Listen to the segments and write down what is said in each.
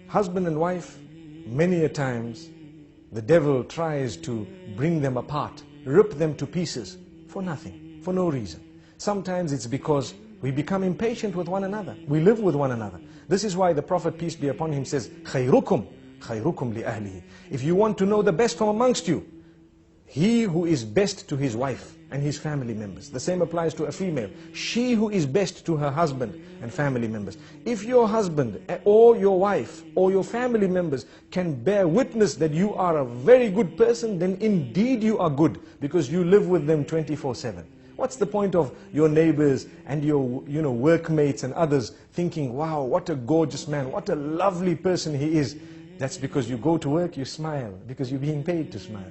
Husband and wife, many a times, the devil tries to bring them apart, rip them to pieces for nothing, for no reason. Sometimes it's because we become impatient with one another. We live with one another. This is why the Prophet, peace be upon him, says, خَيْرُكُمْ خَيْرُكُمْ لِأَهْلِهِ. If you want to know the best from amongst you, he who is best to his wife and his family members. The same applies to a female. She who is best to her husband and family members. If your husband or your wife or your family members can bear witness that you are a very good person, then indeed you are good, because you live with them 24/7. What's the point of your neighbors and your workmates and others thinking, wow, what a gorgeous man, what a lovely person he is? That's because you go to work, you smile, because you're being paid to smile.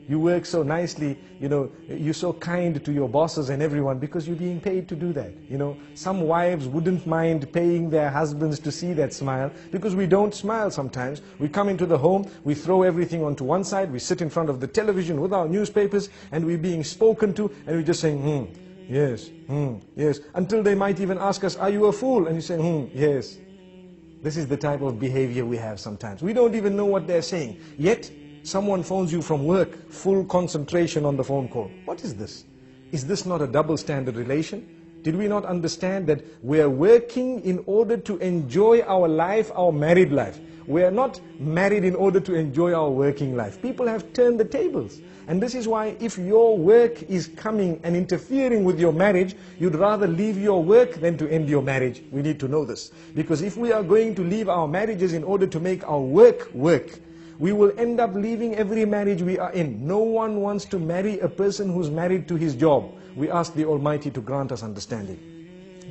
You work so nicely, you're so kind to your bosses and everyone because you're being paid to do that. Some wives wouldn't mind paying their husbands to see that smile, because we don't smile sometimes. We come into the home, we throw everything onto one side, we sit in front of the television with our newspapers, and we're being spoken to, and we're just saying, yes, yes, until they might even ask us, are you a fool? And you say, yes. This is the type of behavior we have sometimes. We don't even know what they're saying. Yet, someone phones you from work, full concentration on the phone call. What is this? Is this not a double standard relation? Did we not understand that we are working in order to enjoy our life, our married life? We are not married in order to enjoy our working life. People have turned the tables. And this is why if your work is coming and interfering with your marriage, you'd rather leave your work than to end your marriage. We need to know this. Because if we are going to leave our marriages in order to make our work work, we will end up leaving every marriage we are in. No one wants to marry a person who's married to his job. We ask the Almighty to grant us understanding.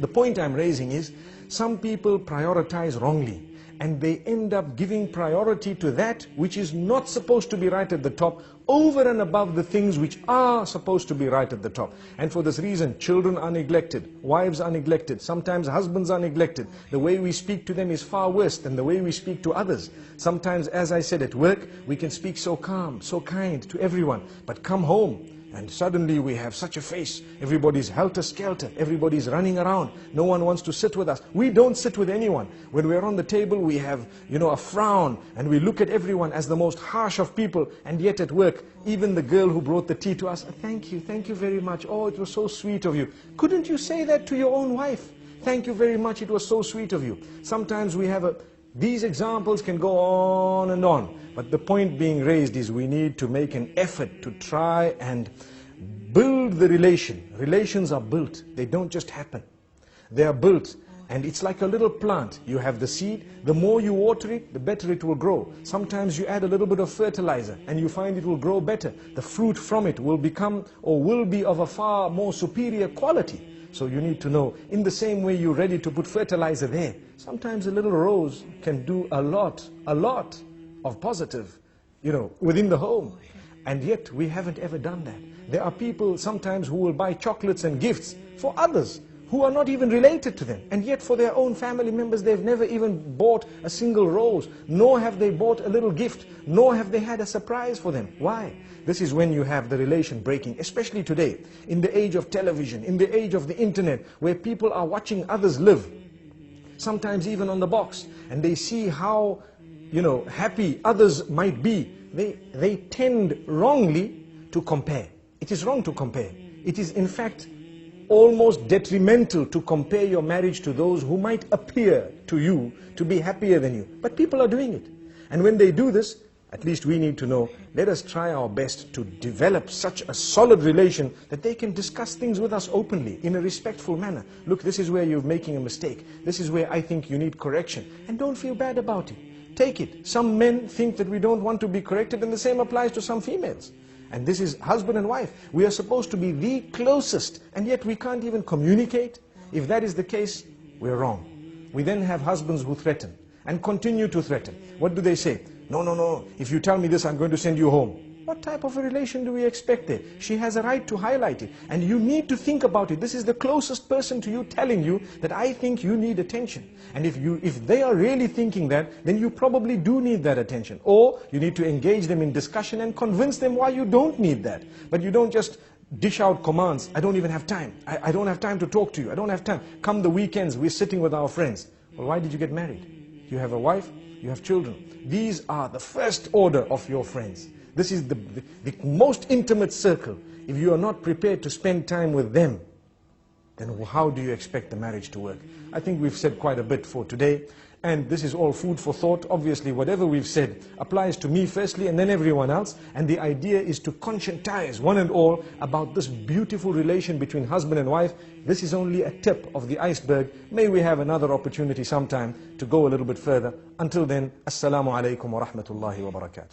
The point I'm raising is, some people prioritize wrongly, and they end up giving priority to that which is not supposed to be right at the top, over and above the things which are supposed to be right at the top. And for this reason, children are neglected, wives are neglected, sometimes husbands are neglected. The way we speak to them is far worse than the way we speak to others. Sometimes, as I said, at work, we can speak so calm, so kind to everyone, but come home, and suddenly we have such a face. Everybody's helter-skelter. Everybody's running around. No one wants to sit with us. We don't sit with anyone. When we're on the table, we have, a frown, and we look at everyone as the most harsh of people. And yet at work, even the girl who brought the tea to us, thank you very much. Oh, it was so sweet of you. Couldn't you say that to your own wife? Thank you very much, it was so sweet of you. Sometimes we have these examples can go on and on. But the point being raised is we need to make an effort to try and build the relation. Relations are built. They don't just happen. They are built. And it's like a little plant. You have the seed. The more you water it, the better it will grow. Sometimes you add a little bit of fertilizer and you find it will grow better. The fruit from it will become or will be of a far more superior quality. So you need to know, in the same way you're ready to put fertilizer there, sometimes a little rose can do a lot of positive, within the home. And yet we haven't ever done that. There are people sometimes who will buy chocolates and gifts for others who are not even related to them. And yet for their own family members, they've never even bought a single rose, nor have they bought a little gift, nor have they had a surprise for them. Why? This is when you have the relation breaking, especially today, in the age of television, in the age of the internet, where people are watching others live, sometimes even on the box, and they see how, happy others might be. They tend wrongly to compare. It is wrong to compare. It is in fact almost detrimental to compare your marriage to those who might appear to you to be happier than you. But people are doing it. And when they do this, at least we need to know, let us try our best to develop such a solid relation that they can discuss things with us openly, in a respectful manner. Look, this is where you're making a mistake. This is where I think you need correction. And don't feel bad about it. Take it. Some men think that we don't want to be corrected, and the same applies to some females. And this is husband and wife. We are supposed to be the closest, and yet we can't even communicate. If that is the case, we're wrong. We then have husbands who threaten and continue to threaten. What do they say? No, if you tell me this, I'm going to send you home. What type of a relation do we expect there? She has a right to highlight it. And you need to think about it. This is the closest person to you telling you that I think you need attention. And if they are really thinking that, then you probably do need that attention. Or you need to engage them in discussion and convince them why you don't need that. But you don't just dish out commands. I don't even have time. I don't have time to talk to you. I don't have time. Come the weekends, we're sitting with our friends. Well, why did you get married? you have a wife, you have children. These are the first order of your friends. This is the most intimate circle. If you are not prepared to spend time with them, then how do you expect the marriage to work? I think we've said quite a bit for today, and this is all food for thought. Obviously, whatever we've said applies to me firstly and then everyone else, and the idea is to conscientize one and all about this beautiful relation between husband and wife. This is only a tip of the iceberg. May we have another opportunity sometime to go a little bit further. Until then, Assalamu alaikum wa rahmatullahi wa barakatuh.